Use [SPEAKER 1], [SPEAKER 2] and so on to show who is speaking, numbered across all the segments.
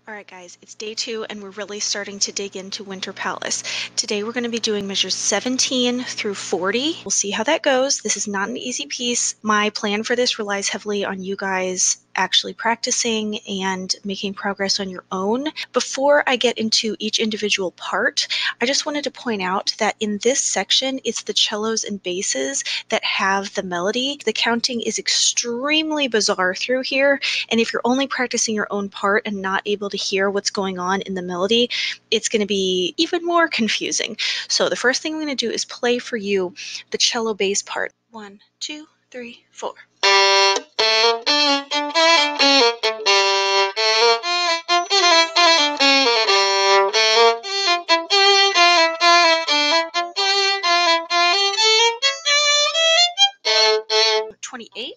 [SPEAKER 1] Alright guys, it's day 2 and we're really starting to dig into Winter Palace. Today we're going to be doing measures 17 through 40. We'll see how that goes. This is not an easy piece. My plan for this relies heavily on you guys actually practicing and making progress on your own. Before I get into each individual part, I just wanted to point out that in this section, it's the cellos and basses that have the melody. The counting is extremely bizarre through here, and if you're only practicing your own part and not able to hear what's going on in the melody, it's going to be even more confusing. So the first thing I'm going to do is play for you the cello bass part. 1, 2, 3, 4. $28.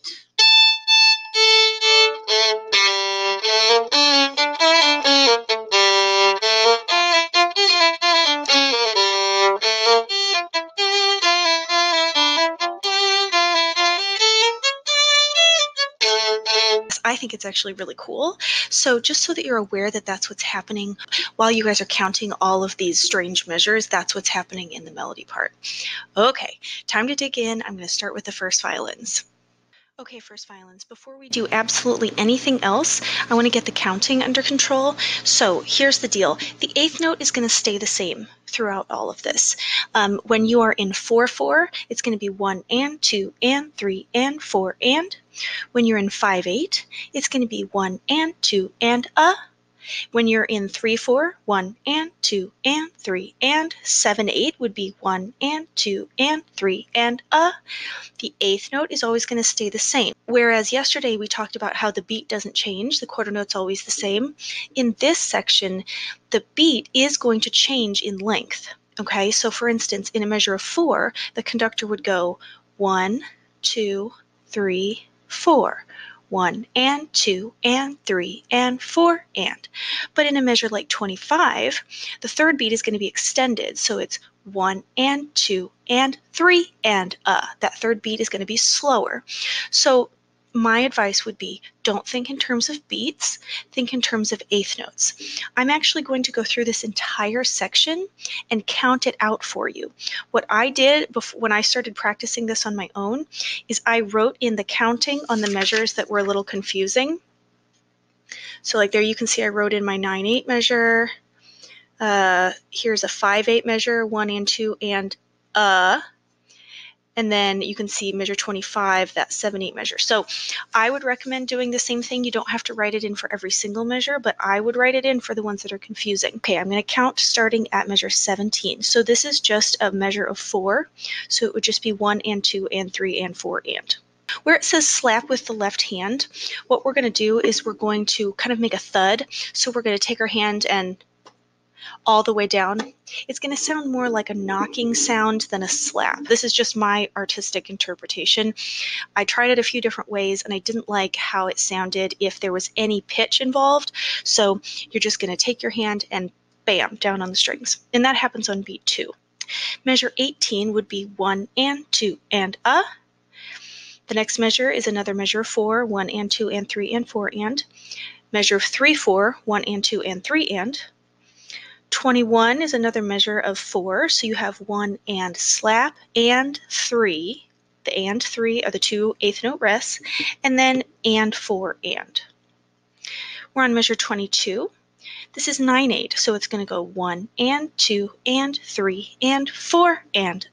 [SPEAKER 1] I think it's actually really cool. So just so that you're aware that that's what's happening while you guys are counting all of these strange measures, that's what's happening in the melody part. Okay, time to dig in. I'm going to start with the first violins. Okay, first violins, before we do absolutely anything else, I want to get the counting under control. So here's the deal. The eighth note is going to stay the same throughout all of this. When you are in 4/4, it's going to be 1 and 2 and 3 and 4 and. When you're in 5/8, it's going to be 1 and 2 and a. When you're in 3/4, 1 and 2 and 3 and. 7/8 would be 1 and 2 and 3 and a. The eighth note is always going to stay the same. Whereas yesterday we talked about how the beat doesn't change, the quarter note's always the same. In this section, the beat is going to change in length. Okay, so for instance, in a measure of 4, the conductor would go 1, 2, 3, 4. 1 and 2 and 3 and 4 and. But in a measure like 25, the third beat is going to be extended, so it's 1 and 2 and 3 and That third beat is going to be slower. So my advice would be, don't think in terms of beats, think in terms of eighth notes. I'm actually going to go through this entire section and count it out for you. What I did when I started practicing this on my own is I wrote in the counting on the measures that were a little confusing. So like there you can see I wrote in my 9/8 measure. Here's a 5/8 measure, 1 and 2 and and then you can see measure 25, that 7/8 measure. So I would recommend doing the same thing. You don't have to write it in for every single measure, but I would write it in for the ones that are confusing. Okay, I'm going to count starting at measure 17. So this is just a measure of 4. So it would just be 1 and 2 and 3 and 4 and. Where it says slap with the left hand, what we're going to do is we're going to kind of make a thud. So we're going to take our hand and all the way down. It's going to sound more like a knocking sound than a slap. This is just my artistic interpretation. I tried it a few different ways and I didn't like how it sounded if there was any pitch involved. So you're just going to take your hand and bam, down on the strings. And that happens on beat 2. Measure 18 would be 1 and 2 and a. The next measure is another measure of 4, 1 and 2 and 3 and 4 and. Measure of 3/4, 1 and 2 and 3 and. 21 is another measure of 4, so you have 1 and slap and 3. The and 3 are the two eighth note rests, and then and 4 and. We're on measure 22. This is 9/8, so it's going to go 1 and 2 and 3 and 4 and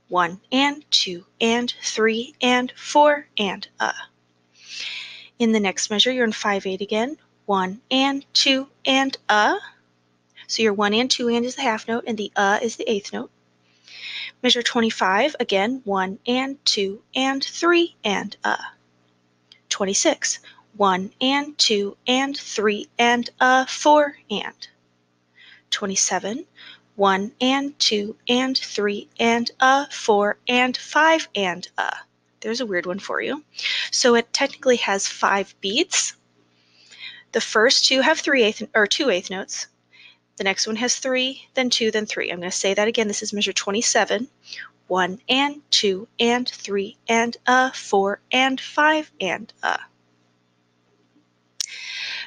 [SPEAKER 1] 1 and 2 and 3 and 4 and In the next measure, you're in 5/8 again. 1 and 2 and So your 1 and 2 and is the half note, and the is the eighth note. Measure 25, again, 1 and 2 and 3 and 26, 1 and 2 and 3 and 4 and. 27, 1 and 2 and 3 and 4 and 5 and There's a weird one for you. So it technically has 5 beats. The first two have 2 eighth notes. The next one has 3, then 2, then 3. I'm going to say that again. This is measure 27. 1 and 2 and 3 and 4 and 5 and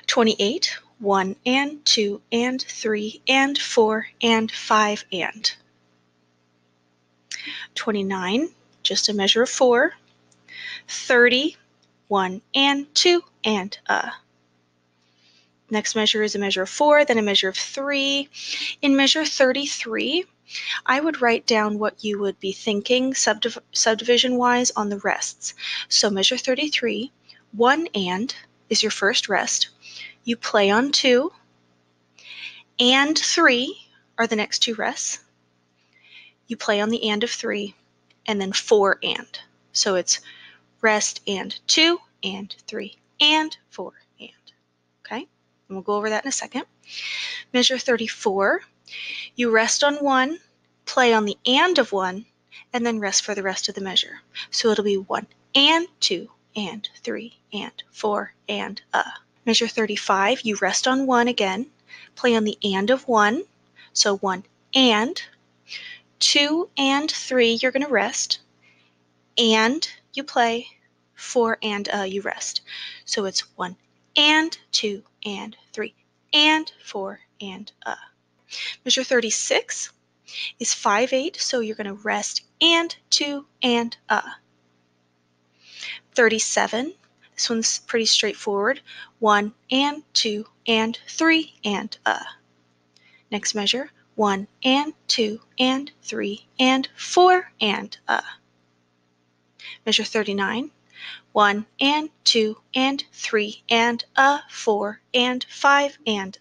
[SPEAKER 1] 28. 1 and 2 and 3 and 4 and 5 and. 29, just a measure of 4. 30, 1 and 2 and Next measure is a measure of 4, then a measure of 3. In measure 33, I would write down what you would be thinking subdivision-wise on the rests. So measure 33, 1 and is your first rest. You play on 2, and 3 are the next 2 rests. You play on the and of 3, and then 4 and. So it's rest and 2 and 3 and 4 and. Okay? And we'll go over that in a second. Measure 34, you rest on 1, play on the and of 1, and then rest for the rest of the measure. So it'll be 1 and 2 and 3 and 4 and Measure 35, you rest on 1 again, play on the and of 1, so 1 and 2 and 3 you're going to rest, and you play 4 and you rest. So it's 1 and 2 and 3 and 4 and Measure 36 is 5/8, so you're going to rest and 2 and 37, this one's pretty straightforward. 1 and 2 and 3 and Next measure, 1 and 2 and 3 and 4 and Measure 39, 1 and 2 and 3 and 4 and 5 and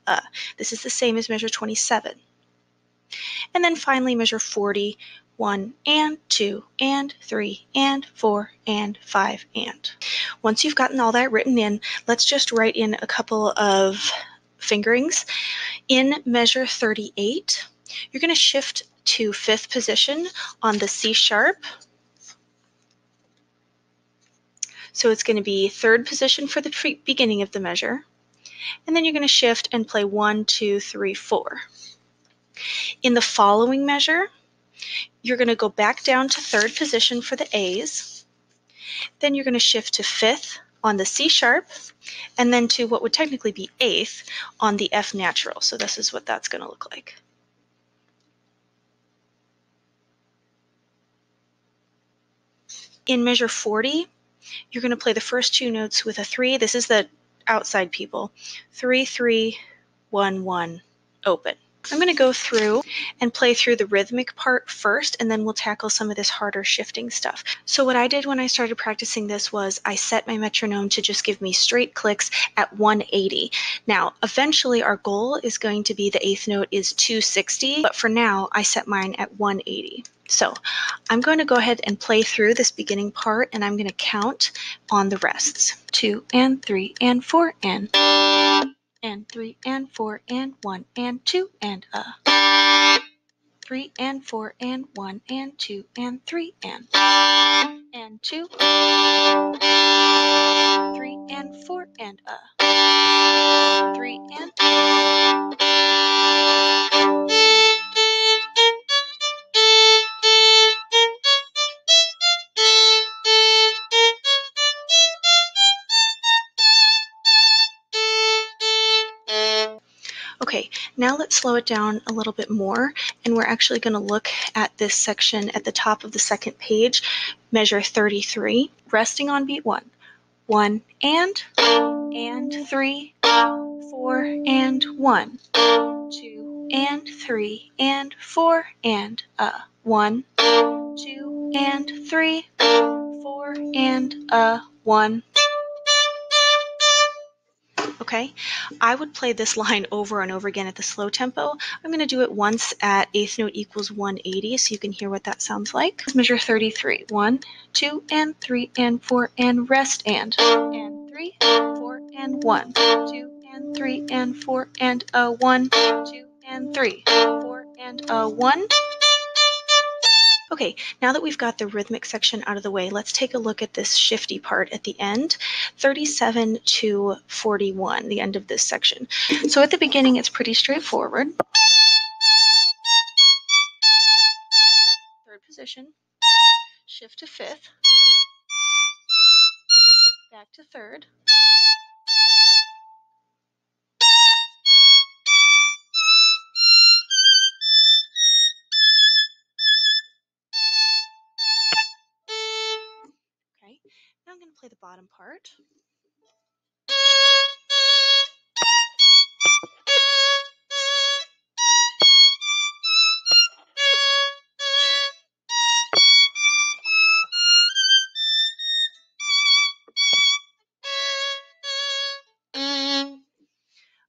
[SPEAKER 1] This is the same as measure 27. And then finally measure 40, 1 and 2 and 3 and 4 and 5 and. Once you've gotten all that written in, let's just write in a couple of fingerings. In measure 38, you're going to shift to 5th position on the C sharp. So it's going to be 3rd position for the beginning of the measure. And then you're going to shift and play 1, 2, 3, 4. In the following measure, you're going to go back down to 3rd position for the A's. Then you're going to shift to 5th on the C sharp, and then to what would technically be 8th on the F natural. So this is what that's going to look like. In measure 40, you're going to play the first 2 notes with a 3. This is the outside people. 3, 3, 1, 1, open. I'm going to go through and play through the rhythmic part first, and then we'll tackle some of this harder shifting stuff. So what I did when I started practicing this was I set my metronome to just give me straight clicks at 180. Now, eventually our goal is going to be the 8th note is 260, but for now I set mine at 180. So I'm going to go ahead and play through this beginning part, and I'm going to count on the rests. 2 and 3 and 4 and 3 and 4 and 1 and 2 and 3 and 4 and 1 and 2 and 3 and 2 3 and 4 and 3 and Okay, now let's slow it down a little bit more, and we're actually going to look at this section at the top of the 2nd page, measure 33, resting on beat 1. 1 and 3, 4 and 1, 2 and 3 and 4 and 1, 2 and 3, 4 and 1. Okay, I would play this line over and over again at the slow tempo. I'm going to do it once at 8th note equals 180 so you can hear what that sounds like. Let's measure 33. 1, 2 and 3 and 4 and rest and 3, 4 and 1, 2 and 3 and 4 and 1, 2 and 3, 4 and 1. Okay, now that we've got the rhythmic section out of the way, let's take a look at this shifty part at the end, 37 to 41, the end of this section. So at the beginning, it's pretty straightforward. 3rd position, shift to 5th, back to 3rd, play the bottom part.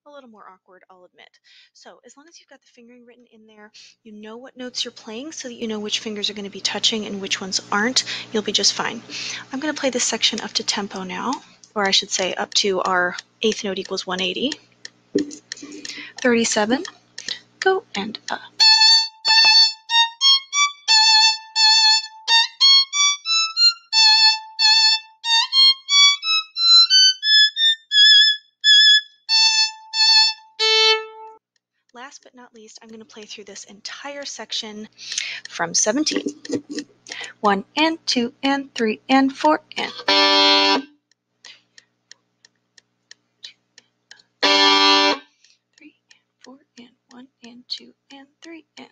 [SPEAKER 1] A little more awkward, I'll admit. So as long as you've got the fingering written in there, you know what notes you're playing so that you know which fingers are going to be touching and which ones aren't, you'll be just fine. I'm going to play this section up to tempo now, or I should say up to our eighth note equals 180. 37, go, and Last but not least, I'm going to play through this entire section from 17. 1 and 2 and 3 and 4 and 3 and 4 and 1 and 2 and 3 and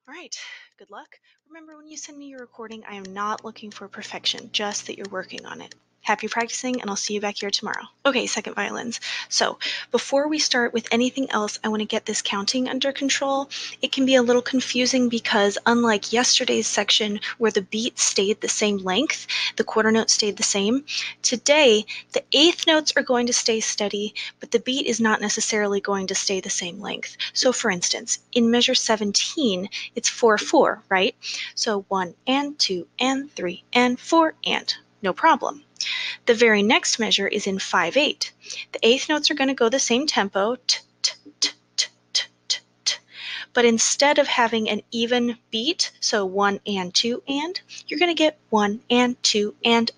[SPEAKER 1] All right, good luck. Remember, when you send me your recording, I am not looking for perfection, just that you're working on it. Happy practicing, and I'll see you back here tomorrow. Okay, second violins. So before we start with anything else, I want to get this counting under control. It can be a little confusing because unlike yesterday's section where the beat stayed the same length, the quarter note stayed the same, today the eighth notes are going to stay steady, but the beat is not necessarily going to stay the same length. So for instance, in measure 17, it's 4-4, right? So 1 and 2 and 3 and 4 and, no problem. The very next measure is in 5-8. The eighth notes are going to go the same tempo, t, t, t, t, t, t, t. But instead of having an even beat, so 1 and 2 and, you're going to get 1 and 2 and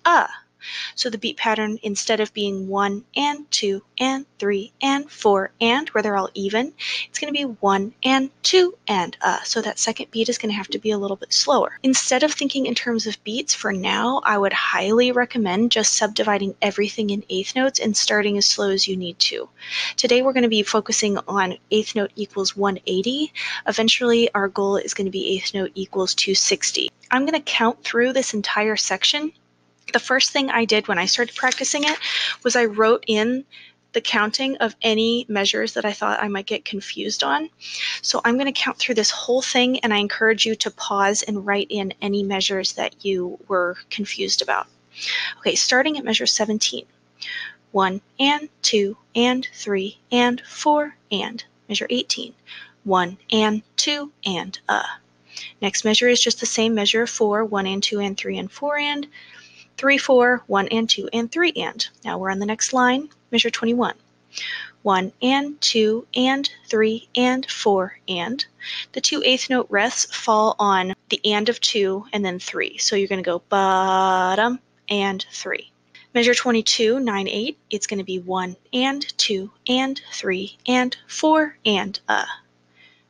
[SPEAKER 1] So the beat pattern, instead of being 1 and 2 and 3 and 4 and, where they're all even, it's going to be 1 and 2 and So that second beat is going to have to be a little bit slower. Instead of thinking in terms of beats, for now, I would highly recommend just subdividing everything in eighth notes and starting as slow as you need to. Today we're going to be focusing on eighth note equals 180. Eventually our goal is going to be eighth note equals 260. I'm going to count through this entire section. The first thing I did when I started practicing it was I wrote in the counting of any measures that I thought I might get confused on. So I'm going to count through this whole thing, and I encourage you to pause and write in any measures that you were confused about. Okay, starting at measure 17. 1 and 2 and 3 and 4 and. Measure 18. 1 and 2 and Next measure is just the same measure, 4, 1 and 2 and 3 and 4 and. 3, 4, 1 and 2 and 3 and. Now we're on the next line, measure 21. 1 and 2 and 3 and 4 and. The two eighth note rests fall on the and of 2 and then 3. So you're going to go bottom and 3. Measure 22, 9, 8, it's going to be 1 and 2 and 3 and 4 and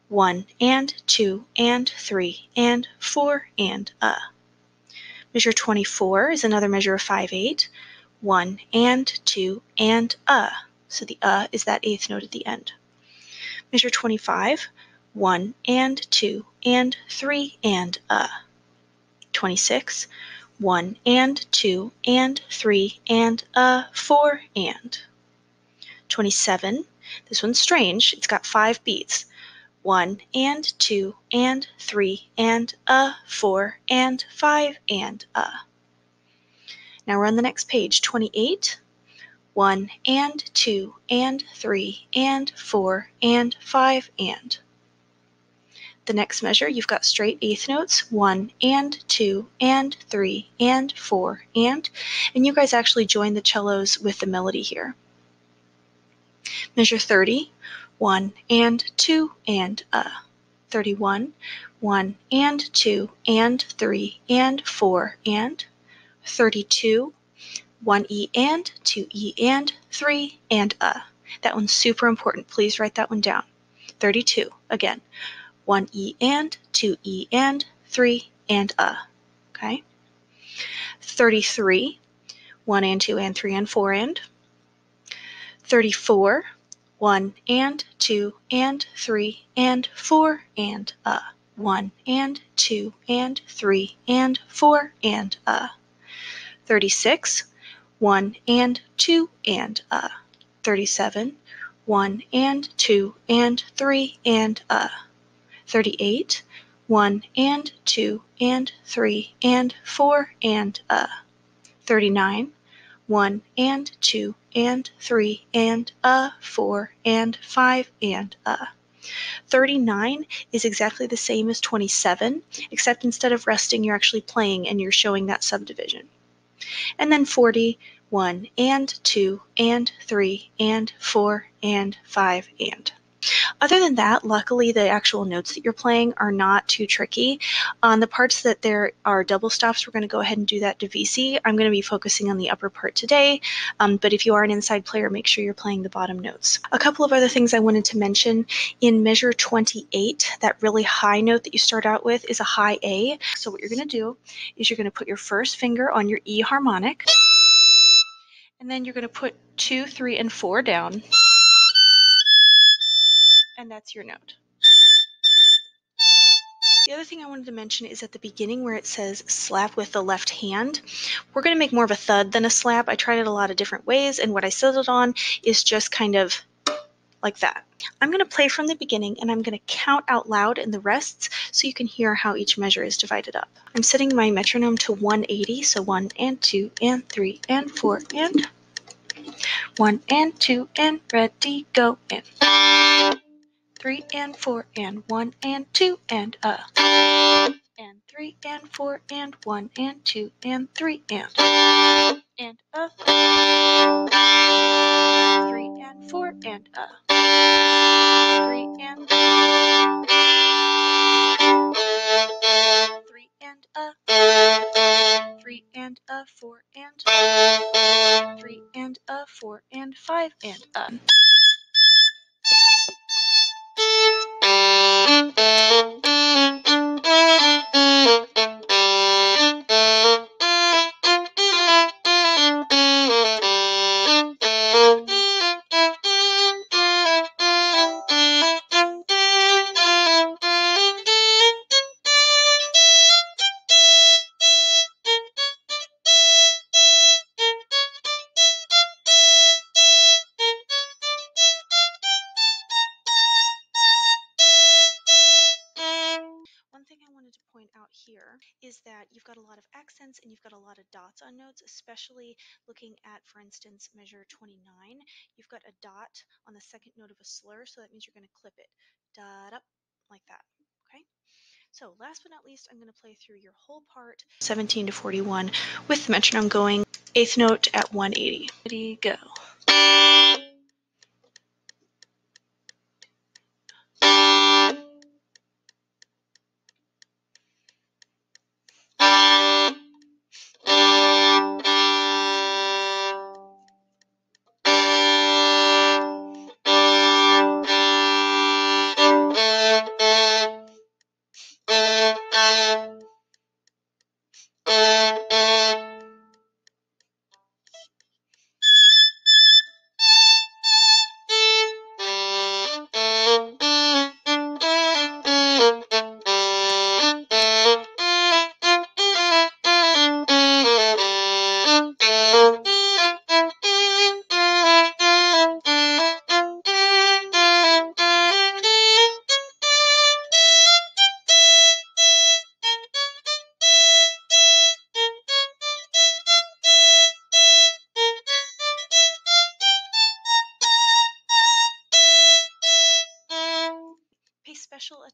[SPEAKER 1] 1 and 2 and 3 and 4 and Measure 24 is another measure of 5-8. 1 and 2 and So the is that eighth note at the end. Measure 25. 1 and 2 and 3 and 26. 1 and 2 and 3 and 4 and. 27. This one's strange. It's got 5 beats. 1 and 2 and 3 and 4 and 5 and Now we're on the next page, 28. 1 and 2 and 3 and 4 and 5 and. The next measure, you've got straight eighth notes, 1 and 2 and 3 and 4 and you guys actually join the cellos with the melody here. Measure 30, 1 and 2 and 31, 1 and 2 and 3 and 4 and 32, 1 E and 2 E and 3 and That one's super important. Please write that one down. 32, again, 1 E and 2 E and 3 and okay? 33, 1 and 2 and 3 and 4 and. 34, 1 and 2 and 3 and 4 and 1 and 2 and 3 and 4 and 36, 1 and 2 and 37, 1 and 2 and 3 and 38, 1 and 2 and 3 and 4 and 39, 1 and 2 and 3 and 4 and 5 and 39 is exactly the same as 27, except instead of resting, you're actually playing and you're showing that subdivision. And then 40, 1 and 2 and 3 and 4 and 5 and. Other than that, luckily the actual notes that you're playing are not too tricky. On the parts that there are double stops, we're going to go ahead and do that divisi. I'm going to be focusing on the upper part today, but if you are an inside player, make sure you're playing the bottom notes. A couple of other things I wanted to mention. In measure 28, that really high note that you start out with is a high A. So what you're going to do is you're going to put your first finger on your E harmonic, and then you're going to put 2, 3, and 4 down, and that's your note. The other thing I wanted to mention is at the beginning where it says slap with the left hand, we're going to make more of a thud than a slap. I tried it a lot of different ways, and what I settled on is just kind of like that. I'm going to play from the beginning, and I'm going to count out loud in the rests so you can hear how each measure is divided up. I'm setting my metronome to 180, so 1 and 2 and 3 and 4 and 1 and 2 and ready, go, and 3 and 4 and 1 and 2 and 3 and 4 and 1 and 2 and 3 and 3 and 4 and 3 and 3 and 3 and 4 and 3 and 4 and 5 and One thing I wanted to point out here is that you've got a lot of accents and you've got a lot of dots on notes, especially looking at, for instance, measure 29. You've got a dot on the second note of a slur, so that means you're going to clip it. Dot up, like that. Okay? So last but not least, I'm going to play through your whole part, 17 to 41, with the metronome going, eighth note at 180. Ready, go.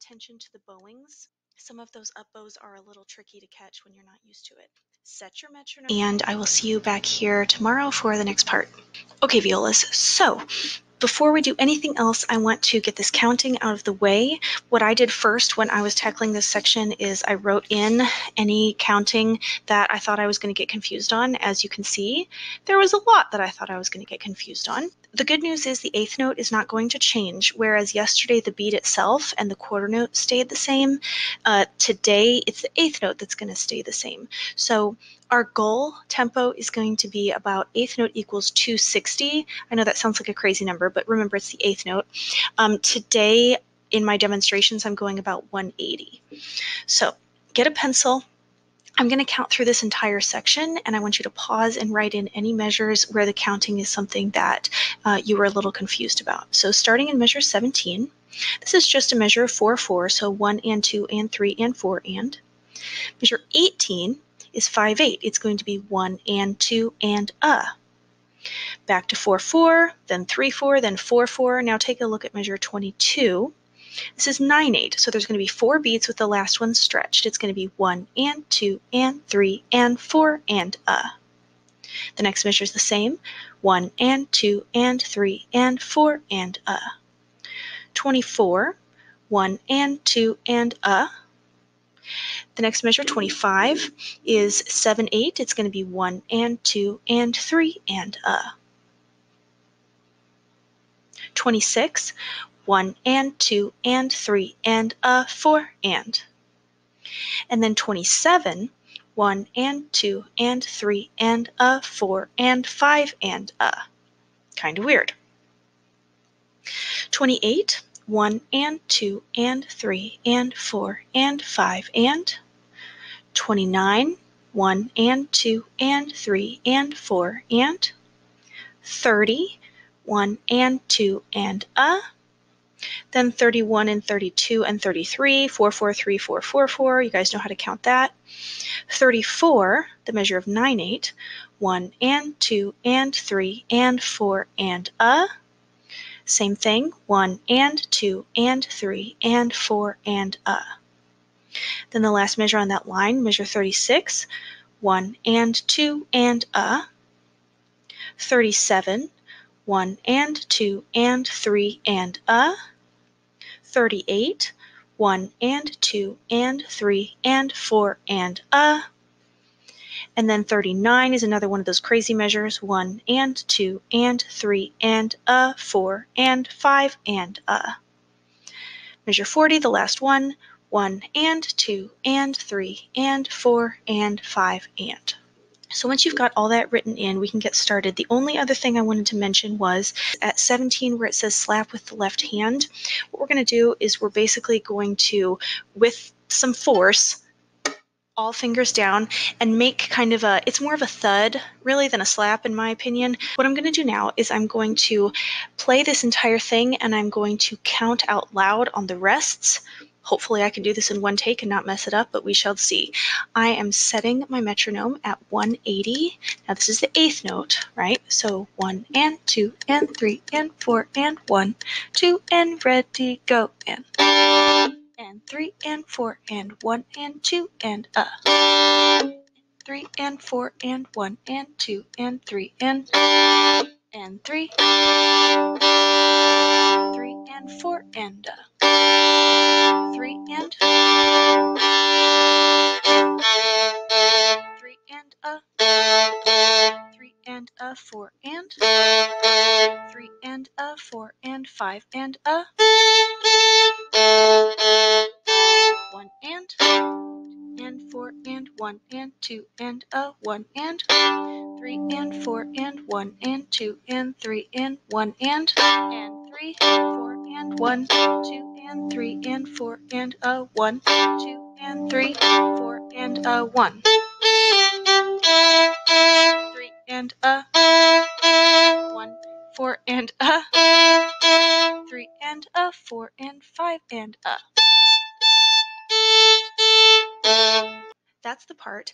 [SPEAKER 1] attention to the bowings. Some of those up bows are a little tricky to catch when you're not used to it. Set your metronome, and I will see you back here tomorrow for the next part. Okay, violas, so before we do anything else, I want to get this counting out of the way. What I did first when I was tackling this section is I wrote in any counting that I thought I was going to get confused on. As you can see, there was a lot that I thought I was going to get confused on. The good news is the eighth note is not going to change, whereas yesterday the beat itself and the quarter note stayed the same. Today it's the eighth note that's going to stay the same. So our goal tempo is going to be about eighth note equals 260. I know that sounds like a crazy number, but remember it's the eighth note. Today in my demonstrations, I'm going about 180. So get a pencil. I'm going to count through this entire section, and I want you to pause and write in any measures where the counting is something that you were a little confused about. So starting in measure 17, this is just a measure of 4/4, so 1 and 2 and 3 and 4 and. Measure 18 is 5/8. It's going to be 1 and 2 and Back to 4/4, then 3/4, then 4/4. Now take a look at measure 22. This is 9/8, so there's going to be 4 beats with the last one stretched. It's going to be 1 and 2 and 3 and 4 and The next measure is the same, 1 and 2 and 3 and 4 and 24, 1 and 2 and The next measure, 25, is 7/8. It's going to be 1 and 2 and 3 and 26, 1 and 2 and 3 and 4 and. And then 27, 1 and 2 and 3 and 4 and 5 and Kind of weird. 28, 1 and 2 and 3 and 4 and 5 and. 29, 1 and 2 and 3 and 4 and. 30, 1 and 2 and Then 31 and 32 and 33, 4, 4, 3, 4, 4, 4. You guys know how to count that. 34, the measure of 9/8, 1 and 2 and 3 and 4 and Same thing, 1 and 2 and 3 and 4 and Then the last measure on that line, measure 36, 1 and 2 and 37, 1 and 2 and 3 and 38, 1 and 2 and 3 and 4 and And then 39 is another one of those crazy measures, 1 and 2 and 3 and 4 and 5 and Measure 40, the last one, 1 and 2 and 3 and 4 and 5 and. So once you've got all that written in, we can get started. The only other thing I wanted to mention was at 17 where it says slap with the left hand, what we're going to do is we're basically going to, with some force, all fingers down, and make kind of a, it's more of a thud really than a slap in my opinion. What I'm going to do now is I'm going to play this entire thing and I'm going to count out loud on the rests. Hopefully I can do this in one take and not mess it up, but we shall see. I am setting my metronome at 180. Now this is the eighth note, right? So 1 and 2 and 3 and 4 and 1, 2 and ready, go and 3 and 4 and 1 and 2 and 3 and 4 and 1 and 2 and 3 and 3 and 4 and 3 and 3 and 3 and 4 and 3 and 4 and 5 and 1 and 4 and 1 and 2 and 1 and 3 and 4 and 1 and 2 and 3 and 1 and 3 4 and 1 2 and 3 and 4 and 1 2 and 3 4 and 1 3 and 1 4 and 3 and 4 and 5 and That's the part.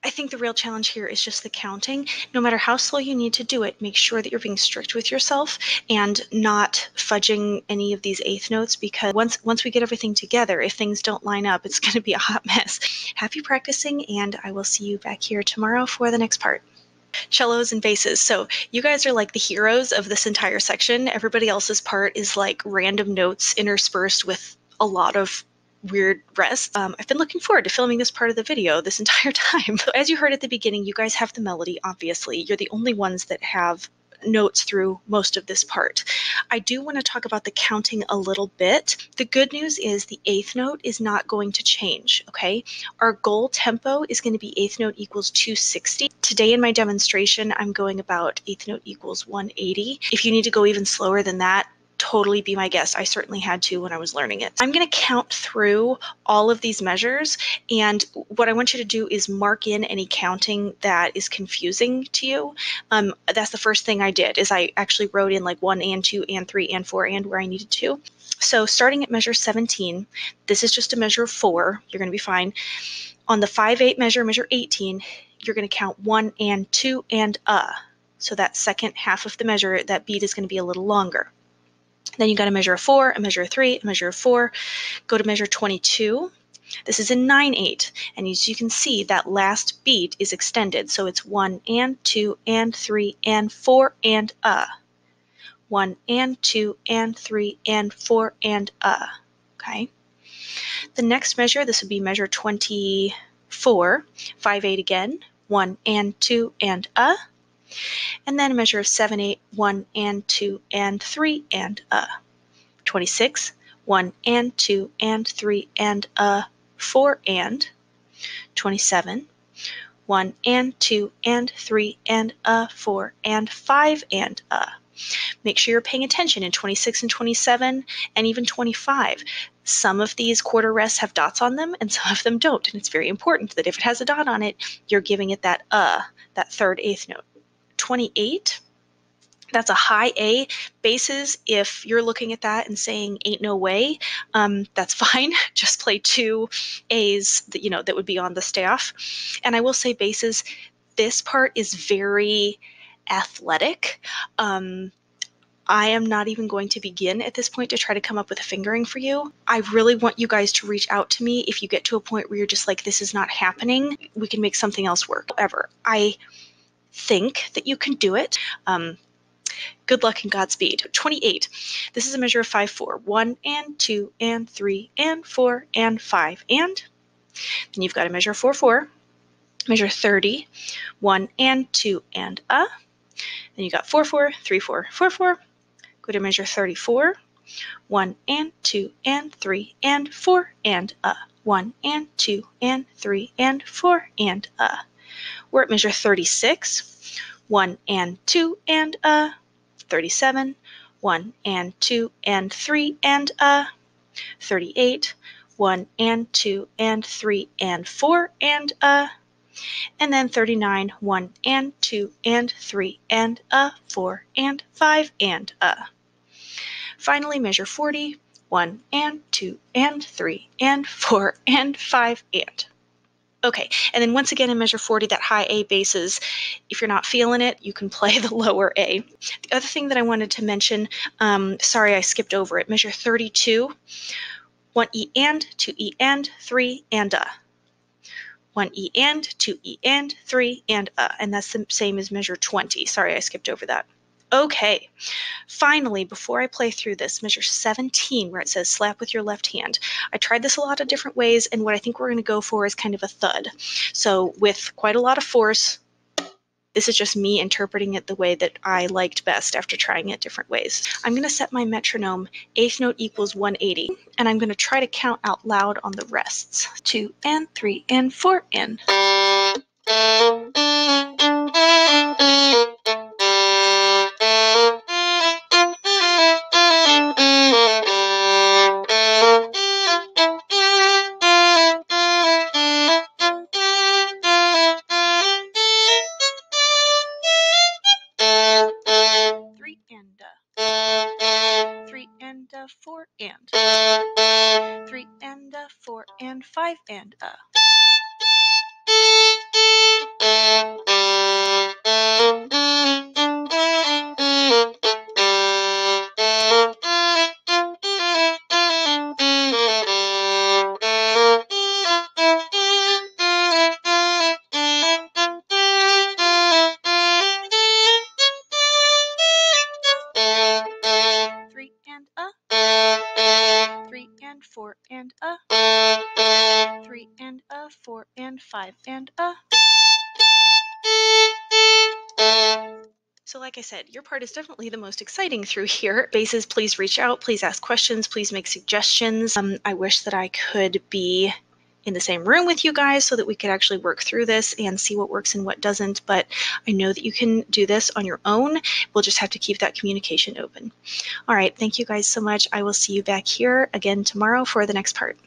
[SPEAKER 1] I think the real challenge here is just the counting. No matter how slow you need to do it, make sure that you're being strict with yourself and not fudging any of these eighth notes, because once we get everything together, if things don't line up, it's going to be a hot mess. Happy practicing, and I will see you back here tomorrow for the next part. Cellos and basses. So you guys are like the heroes of this entire section. Everybody else's part is like random notes interspersed with a lot of weird rest. I've been looking forward to filming this part of the video this entire time. So as you heard at the beginning, you guys have the melody, obviously. You're the only ones that have notes through most of this part. I do want to talk about the counting a little bit. The good news is the eighth note is not going to change, okay? Our goal tempo is going to be eighth note equals 260. Today in my demonstration, I'm going about eighth note equals 180. If you need to go even slower than that, totally be my guest. I certainly had to when I was learning it. I'm going to count through all of these measures, and what I want you to do is mark in any counting that is confusing to you. That's the first thing I did, is I actually wrote in like 1 and 2 and 3 and 4 and where I needed to. So starting at measure 17, this is just a measure of 4. You're going to be fine. On the 5/8 measure, measure 18, you're going to count 1 and 2 and So that second half of the measure, that beat is going to be a little longer. Then you got a measure of 4, a measure of 3, a measure of 4. Go to measure 22. This is in 9/8, and as you can see, that last beat is extended, so it's 1 and 2 and 3 and 4 and 1 and 2 and 3 and 4 and okay? The next measure, this would be measure 24, 5/8 again, 1 and 2 and and then a measure of 7/8, 1 and 2 and 3 and 26, 1 and 2 and 3 and 4 and 27, 1 and 2 and 3 and 4 and 5 and Make sure you're paying attention in 26 and 27 and even 25. Some of these quarter rests have dots on them and some of them don't, and it's very important that if it has a dot on it, you're giving it that third eighth note. 28, that's a high A. Basses, if you're looking at that and saying ain't no way, that's fine. Just play 2 A's that would be on the staff. And I will say basses, this part is very athletic. I am not even going to begin at this point to try to come up with a fingering for you. I really want you guys to reach out to me if you get to a point where you're just like, this is not happening. We can make something else work. However, I think that you can do it. Good luck and Godspeed. 28. This is a measure of 5/4. 1 and 2 and 3 and 4 and 5 and. Then you've got a measure of 4/4. Measure 30. 1 and 2 and Then you got 4/4, 3/4, 4/4. Go to measure 34. 1 and 2 and 3 and 4 and 1 and 2 and 3 and 4 and We're at measure 36. 1 and 2 and 37, 1 and 2 and 3 and 38, 1 and 2 and 3 and 4 and then 39, 1 and 2 and 3 and 4 and 5 and Finally, measure 40, 1 and 2 and 3 and 4 and 5 and. Okay, and then once again in measure 40, that high A basses, if you're not feeling it, you can play the lower A. The other thing that I wanted to mention, sorry I skipped over it, measure 32, 1 E and, 2 E and, 3 and 1 E and, 2 E and, 3 and that's the same as measure 20. Sorry I skipped over that. Okay, finally, before I play through this, measure 17, where it says slap with your left hand. I tried this a lot of different ways, and what I think we're going to go for is kind of a thud. So with quite a lot of force, this is just me interpreting it the way that I liked best after trying it different ways. I'm going to set my metronome, eighth note equals 180, and I'm going to try to count out loud on the rests. 2 and 3 and 4 and. And 4 and 3 and 4 and 5 and a, 4 and 5 and a. So like I said, your part is definitely the most exciting through here. Basses, please reach out, please ask questions, please make suggestions. I wish that I could be in the same room with you guys so that we could actually work through this and see what works and what doesn't, but I know that you can do this on your own. We'll just have to keep that communication open. All right, thank you guys so much. I will see you back here again tomorrow for the next part.